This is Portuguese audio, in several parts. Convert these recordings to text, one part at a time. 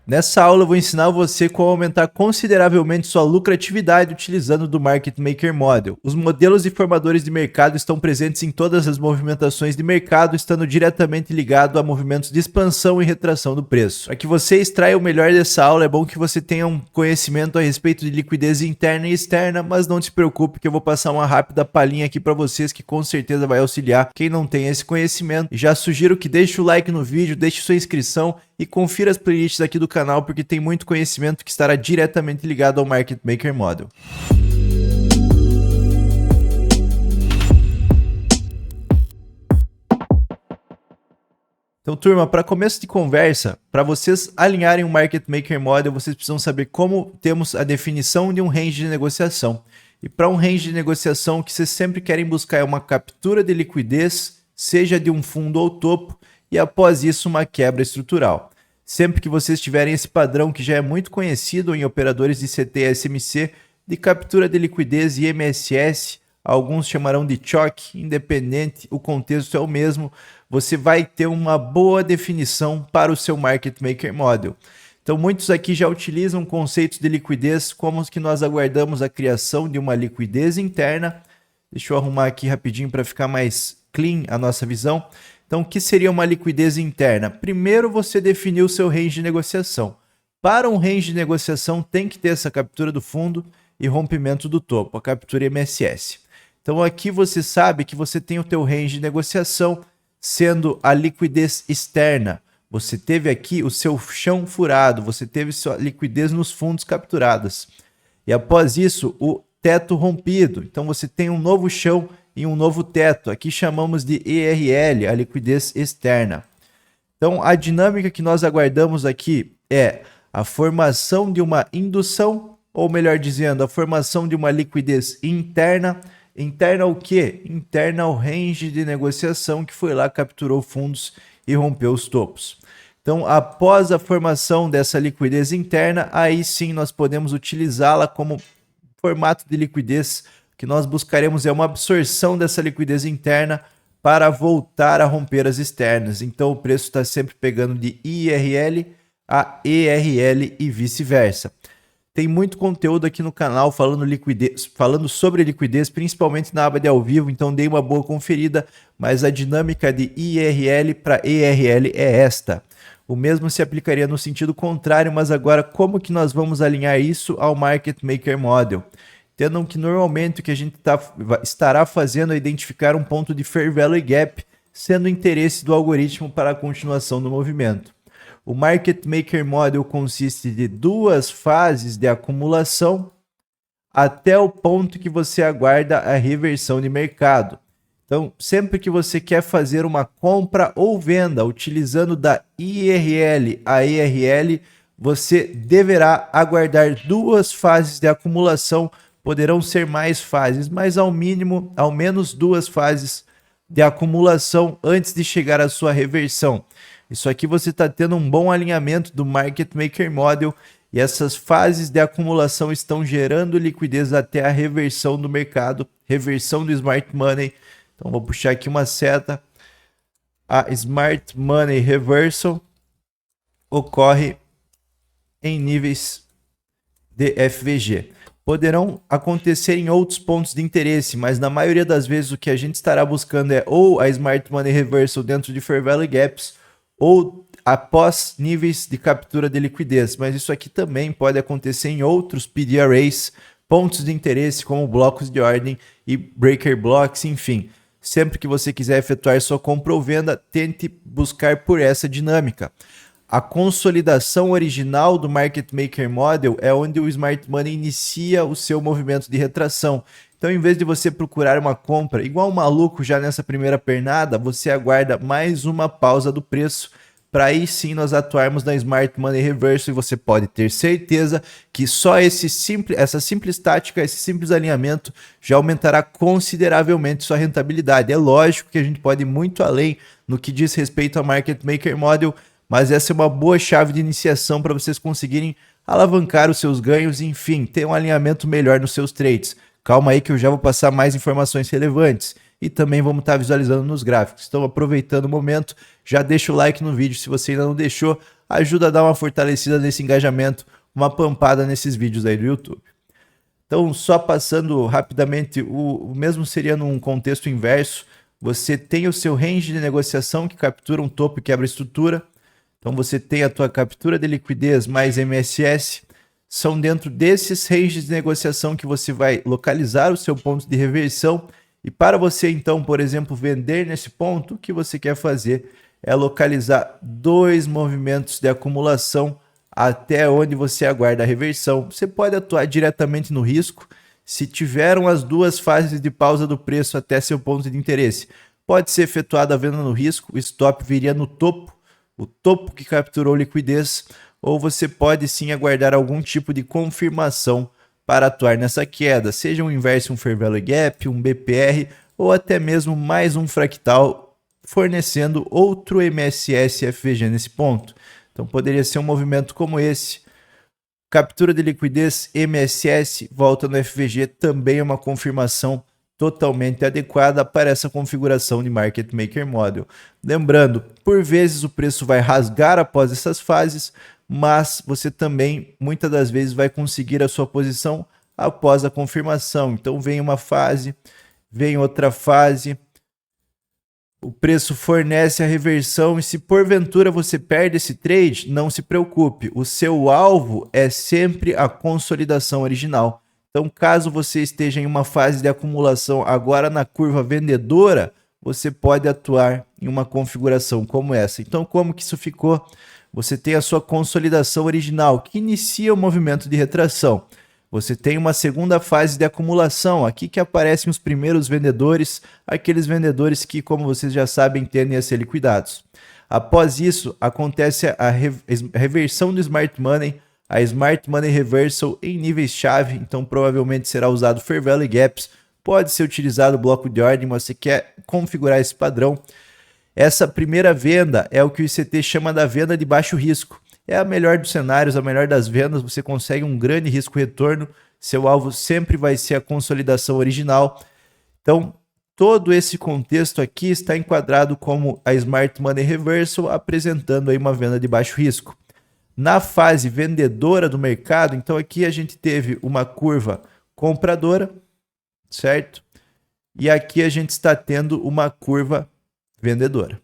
Nessa aula eu vou ensinar você como aumentar consideravelmente sua lucratividade utilizando do Market Maker Model. Os modelos e formadores de mercado estão presentes em todas as movimentações de mercado, estando diretamente ligado a movimentos de expansão e retração do preço. Para que você extraia o melhor dessa aula, é bom que você tenha um conhecimento a respeito de liquidez interna e externa, mas não se preocupe que eu vou passar uma rápida palhinha aqui para vocês que com certeza vai auxiliar quem não tem esse conhecimento. E já sugiro que deixe o like no vídeo, deixe sua inscrição e confira as playlists aqui do canal, porque tem muito conhecimento que estará diretamente ligado ao Market Maker Model. Então, turma, para começo de conversa, para vocês alinharem o Market Maker Model, vocês precisam saber como temos a definição de um range de negociação. E para um range de negociação, o que vocês sempre querem buscar é uma captura de liquidez, seja de um fundo ou topo, e após isso uma quebra estrutural. Sempre que vocês tiverem esse padrão que já é muito conhecido em operadores de CT e SMC, de captura de liquidez e MSS, alguns chamarão de choque, independente, o contexto é o mesmo, você vai ter uma boa definição para o seu Market Maker Model. Então muitos aqui já utilizam conceitos de liquidez como os que nós aguardamos a criação de uma liquidez interna. Deixa eu arrumar aqui rapidinho para ficar mais clean a nossa visão. Então, o que seria uma liquidez interna? Primeiro, você definiu o seu range de negociação. Para um range de negociação, tem que ter essa captura do fundo e rompimento do topo, a captura MSS. Então, aqui você sabe que você tem o teu range de negociação, sendo a liquidez externa. Você teve aqui o seu chão furado, você teve sua liquidez nos fundos capturadas. E após isso, o teto rompido. Então, você tem um novo chão e um novo teto. Aqui chamamos de ERL, a liquidez externa. Então, a dinâmica que nós aguardamos aqui é a formação de uma indução, ou melhor dizendo, a formação de uma liquidez interna. Interna o quê? Interna ao range de negociação que foi lá, capturou fundos e rompeu os topos. Então, após a formação dessa liquidez interna, aí sim nós podemos utilizá-la como formato de liquidez. O que nós buscaremos é uma absorção dessa liquidez interna para voltar a romper as externas. Então o preço está sempre pegando de IRL a ERL e vice-versa. Tem muito conteúdo aqui no canal falando sobre liquidez, principalmente na aba de ao vivo, então dê uma boa conferida, mas a dinâmica de IRL para ERL é esta. O mesmo se aplicaria no sentido contrário, mas agora como que nós vamos alinhar isso ao Market Maker Model? Entendam que normalmente o que a gente estará fazendo é identificar um ponto de Fair Value Gap, sendo o interesse do algoritmo para a continuação do movimento. O Market Maker Model consiste de duas fases de acumulação até o ponto que você aguarda a reversão de mercado. Então, sempre que você quer fazer uma compra ou venda utilizando da IRL a ERL, você deverá aguardar duas fases de acumulação. Poderão ser mais fases, mas ao menos duas fases de acumulação antes de chegar à sua reversão. Isso aqui você está tendo um bom alinhamento do Market Maker Model e essas fases de acumulação estão gerando liquidez até a reversão do mercado, reversão do Smart Money. Então vou puxar aqui uma seta. A Smart Money Reversal ocorre em níveis de FVG. Poderão acontecer em outros pontos de interesse, mas na maioria das vezes o que a gente estará buscando é ou a Smart Money Reversal dentro de Fair Value Gaps ou após níveis de captura de liquidez. Mas isso aqui também pode acontecer em outros PD Arrays, pontos de interesse como blocos de ordem e Breaker Blocks, enfim. Sempre que você quiser efetuar sua compra ou venda, tente buscar por essa dinâmica. A consolidação original do Market Maker Model é onde o Smart Money inicia o seu movimento de retração. Então, em vez de você procurar uma compra igual um maluco já nessa primeira pernada, você aguarda mais uma pausa do preço para aí sim nós atuarmos na Smart Money Reversal, e você pode ter certeza que só essa simples tática, esse simples alinhamento já aumentará consideravelmente sua rentabilidade. É lógico que a gente pode ir muito além no que diz respeito ao Market Maker Model, mas essa é uma boa chave de iniciação para vocês conseguirem alavancar os seus ganhos e, enfim, ter um alinhamento melhor nos seus trades. Calma aí que eu já vou passar mais informações relevantes. e também vamos estar visualizando nos gráficos. Então, aproveitando o momento, já deixa o like no vídeo se você ainda não deixou, ajuda a dar uma fortalecida nesse engajamento, uma pampada nesses vídeos aí do YouTube. Então, só passando rapidamente, o mesmo seria num contexto inverso. Você tem o seu range de negociação que captura um topo e quebra a estrutura. Então, você tem a tua captura de liquidez mais MSS. São dentro desses ranges de negociação que você vai localizar o seu ponto de reversão. E para você, então, por exemplo, vender nesse ponto, o que você quer fazer é localizar 2 movimentos de acumulação até onde você aguarda a reversão. Você pode atuar diretamente no risco se tiveram as 2 fases de pausa do preço até seu ponto de interesse. Pode ser efetuada a venda no risco, o stop viria no topo, o topo que capturou liquidez, ou você pode sim aguardar algum tipo de confirmação para atuar nessa queda, seja um inverso, um Fair Value Gap, um BPR ou até mesmo mais um fractal fornecendo outro MSS FVG nesse ponto. Então poderia ser um movimento como esse. Captura de liquidez MSS, volta no FVG, também é uma confirmação totalmente adequada para essa configuração de Market Maker Model. Lembrando, por vezes o preço vai rasgar após essas fases, mas você também, muitas das vezes, vai conseguir a sua posição após a confirmação. Então vem uma fase, vem outra fase, o preço fornece a reversão e se porventura você perde esse trade, não se preocupe, o seu alvo é sempre a consolidação original. Então, caso você esteja em uma fase de acumulação agora na curva vendedora, você pode atuar em uma configuração como essa. Então, como que isso ficou? Você tem a sua consolidação original, que inicia o movimento de retração. Você tem uma segunda fase de acumulação, aqui que aparecem os primeiros vendedores, aqueles vendedores que, como vocês já sabem, tendem a ser liquidados. Após isso, acontece a reversão do Smart Money, a Smart Money Reversal em níveis-chave, então provavelmente será usado Fair Value Gaps, pode ser utilizado o bloco de ordem, mas você quer configurar esse padrão. Essa primeira venda é o que o ICT chama da venda de baixo risco. É a melhor dos cenários, a melhor das vendas, você consegue um grande risco-retorno, seu alvo sempre vai ser a consolidação original. Então, todo esse contexto aqui está enquadrado como a Smart Money Reversal, apresentando aí uma venda de baixo risco. Na fase vendedora do mercado, então aqui a gente teve uma curva compradora, certo? E aqui a gente está tendo uma curva vendedora.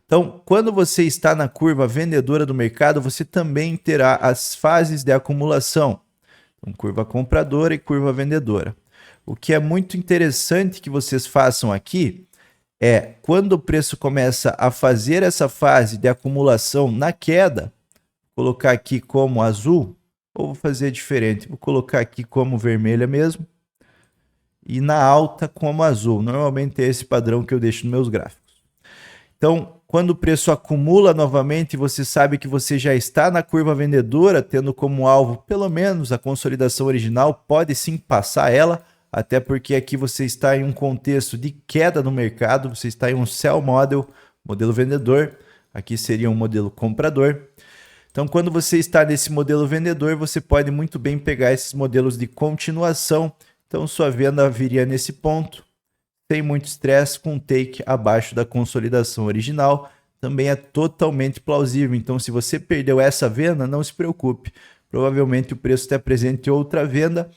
Então, quando você está na curva vendedora do mercado, você também terá as fases de acumulação. Então, curva compradora e curva vendedora. O que é muito interessante que vocês façam aqui é, quando o preço começa a fazer essa fase de acumulação na queda, vou colocar aqui como azul, ou vou fazer diferente, vou colocar aqui como vermelha mesmo, e na alta como azul. Normalmente é esse padrão que eu deixo nos meus gráficos. Então, quando o preço acumula novamente, você sabe que você já está na curva vendedora, tendo como alvo pelo menos a consolidação original, pode sim passar ela, até porque aqui você está em um contexto de queda no mercado, você está em um sell model, modelo vendedor, aqui seria um modelo comprador. Então, quando você está nesse modelo vendedor, você pode muito bem pegar esses modelos de continuação. Então, sua venda viria nesse ponto, sem muito estresse, com um take abaixo da consolidação original, também é totalmente plausível. Então, se você perdeu essa venda, não se preocupe. Provavelmente o preço te apresente outra venda.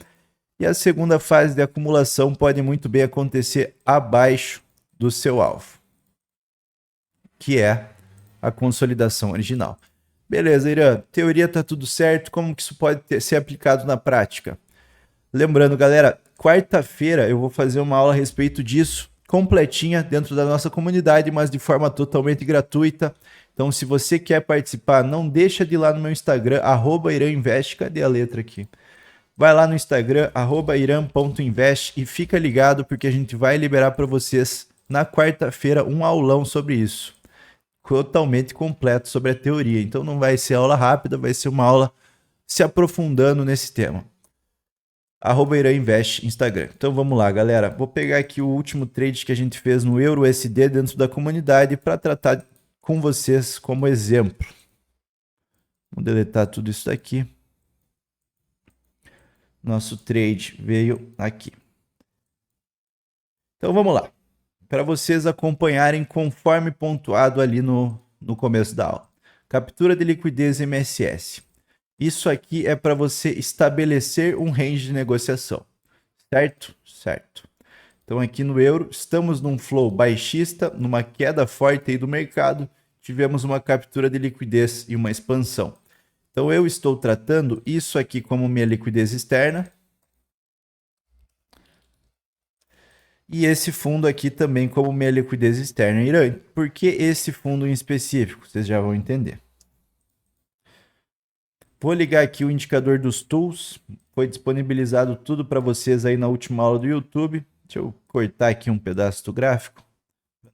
E a segunda fase de acumulação pode muito bem acontecer abaixo do seu alvo, que é a consolidação original. Beleza, Irã, teoria tá tudo certo, como que isso pode ser aplicado na prática? Lembrando, galera, quarta-feira eu vou fazer uma aula a respeito disso, completinha dentro da nossa comunidade, mas de forma totalmente gratuita. Então, se você quer participar, não deixa de ir lá no meu Instagram, @iraninvest, cadê a letra aqui? Vai lá no Instagram, @iran.invest e fica ligado porque a gente vai liberar para vocês na quarta-feira um aulão sobre isso. Totalmente completo sobre a teoria. Então não vai ser aula rápida, vai ser uma aula se aprofundando nesse tema. @iraninvest Instagram. Então vamos lá, galera. Vou pegar aqui o último trade que a gente fez no EURUSD dentro da comunidade para tratar com vocês como exemplo. Vou deletar tudo isso daqui. Nosso trade veio aqui. Então vamos lá, para vocês acompanharem conforme pontuado ali no começo da aula. Captura de liquidez MSS. Isso aqui é para você estabelecer um range de negociação, certo? Certo. Então aqui no euro, estamos num flow baixista, numa queda forte aí do mercado, tivemos uma captura de liquidez e uma expansão. Então eu estou tratando isso aqui como minha liquidez externa. E esse fundo aqui também como minha liquidez externa. Irã, por que esse fundo em específico? Vocês já vão entender. Vou ligar aqui o indicador dos tools. Foi disponibilizado tudo para vocês aí na última aula do YouTube. Deixa eu cortar aqui um pedaço do gráfico.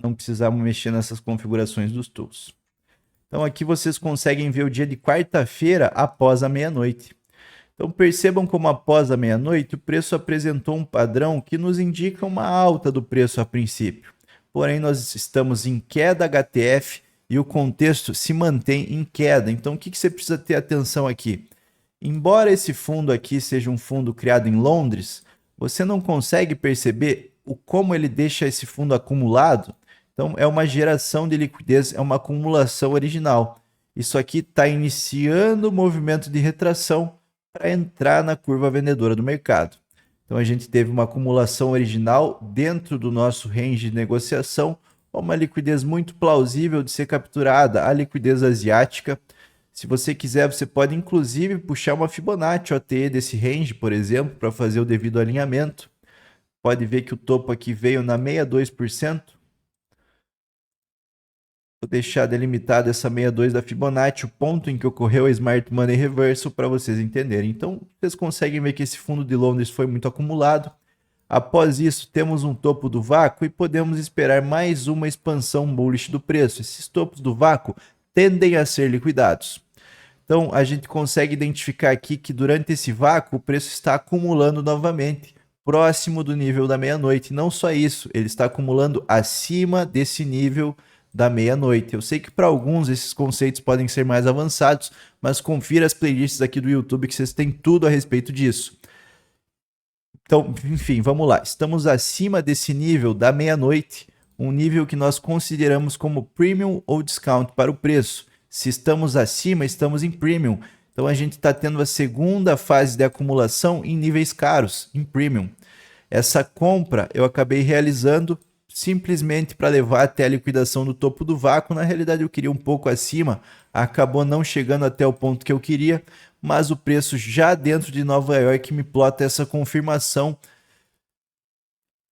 Não precisamos mexer nessas configurações dos tools. Então aqui vocês conseguem ver o dia de quarta-feira após a meia-noite. Então percebam como após a meia-noite o preço apresentou um padrão que nos indica uma alta do preço a princípio. Porém nós estamos em queda HTF e o contexto se mantém em queda. Então o que você precisa ter atenção aqui? Embora esse fundo aqui seja um fundo criado em Londres, você não consegue perceber como ele deixa esse fundo acumulado. Então é uma geração de liquidez, é uma acumulação original. Isso aqui está iniciando o movimento de retração para entrar na curva vendedora do mercado. Então a gente teve uma acumulação original dentro do nosso range de negociação, uma liquidez muito plausível de ser capturada, a liquidez asiática. Se você quiser, você pode inclusive puxar uma Fibonacci OTE desse range, por exemplo, para fazer o devido alinhamento. Pode ver que o topo aqui veio na 62%. Vou deixar delimitado essa 62 da Fibonacci, o ponto em que ocorreu a Smart Money Reversal, para vocês entenderem. Então, vocês conseguem ver que esse fundo de Londres foi muito acumulado. Após isso, temos um topo do vácuo e podemos esperar mais uma expansão bullish do preço. Esses topos do vácuo tendem a ser liquidados. Então, a gente consegue identificar aqui que durante esse vácuo, o preço está acumulando novamente, próximo do nível da meia-noite. Não só isso, ele está acumulando acima desse nível da meia-noite. Eu sei que para alguns esses conceitos podem ser mais avançados, mas confira as playlists aqui do YouTube que vocês têm tudo a respeito disso. Então, enfim, vamos lá. Estamos acima desse nível da meia-noite, um nível que nós consideramos como premium ou discount para o preço. Se estamos acima, estamos em premium. Então a gente está tendo a segunda fase de acumulação em níveis caros, em premium. Essa compra eu acabei realizando simplesmente para levar até a liquidação do topo do vácuo. Na realidade eu queria um pouco acima, acabou não chegando até o ponto que eu queria, mas o preço já dentro de Nova York me plota essa confirmação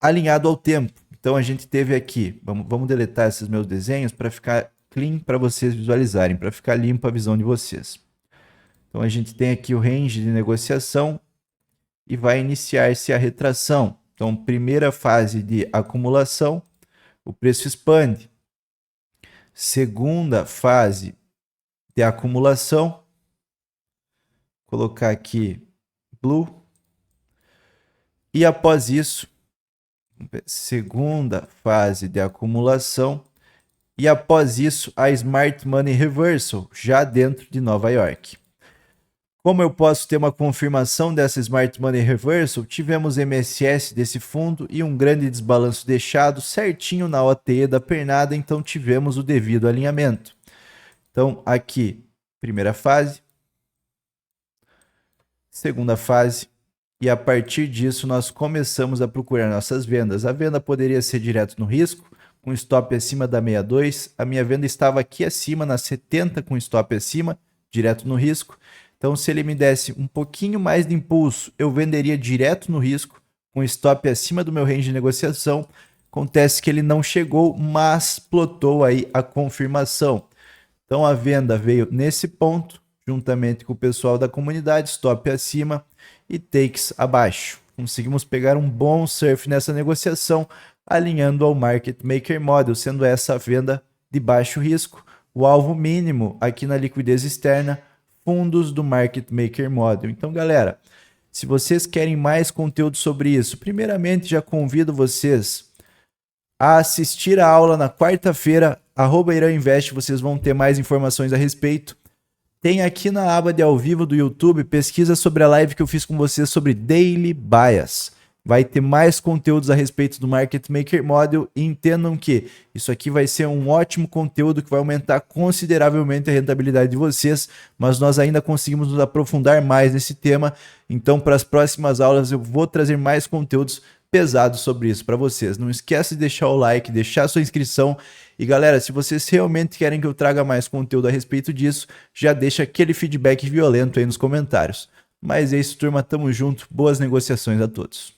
alinhado ao tempo. Então a gente teve aqui, vamos deletar esses meus desenhos para ficar clean para vocês visualizarem, para ficar limpa a visão de vocês. Então a gente tem aqui o range de negociação e vai iniciar-se a retração. Então, primeira fase de acumulação, o preço expande. Segunda fase de acumulação, vou colocar aqui blue. E após isso, segunda fase de acumulação. E após isso, a Smart Money Reversal, já dentro de Nova York. Como eu posso ter uma confirmação dessa Smart Money Reversal? Tivemos MSS desse fundo e um grande desbalanço deixado certinho na OTE da pernada, então tivemos o devido alinhamento. Então aqui, primeira fase, segunda fase, e a partir disso nós começamos a procurar nossas vendas. A venda poderia ser direto no risco, com stop acima da 62, a minha venda estava aqui acima, na 70 com stop acima, direto no risco. Então, se ele me desse um pouquinho mais de impulso, eu venderia direto no risco, com stop acima do meu range de negociação. Acontece que ele não chegou, mas plotou aí a confirmação. Então, a venda veio nesse ponto, juntamente com o pessoal da comunidade, stop acima e takes abaixo. Conseguimos pegar um bom surf nessa negociação, alinhando ao Market Maker Model, sendo essa a venda de baixo risco. O alvo mínimo aqui na liquidez externa, fundos do Market Maker Model. Então, galera, se vocês querem mais conteúdo sobre isso, primeiramente já convido vocês a assistir a aula na quarta-feira, @IrãInvest, vocês vão ter mais informações a respeito. Tem aqui na aba de ao vivo do YouTube, pesquisa sobre a live que eu fiz com vocês sobre Daily Bias. vai ter mais conteúdos a respeito do Market Maker Model e entendam que isso aqui vai ser um ótimo conteúdo que vai aumentar consideravelmente a rentabilidade de vocês, mas nós ainda conseguimos nos aprofundar mais nesse tema, então para as próximas aulas eu vou trazer mais conteúdos pesados sobre isso para vocês. Não esquece de deixar o like, deixar sua inscrição e galera, se vocês realmente querem que eu traga mais conteúdo a respeito disso, já deixa aquele feedback violento aí nos comentários. Mas é isso, turma, tamo junto, boas negociações a todos.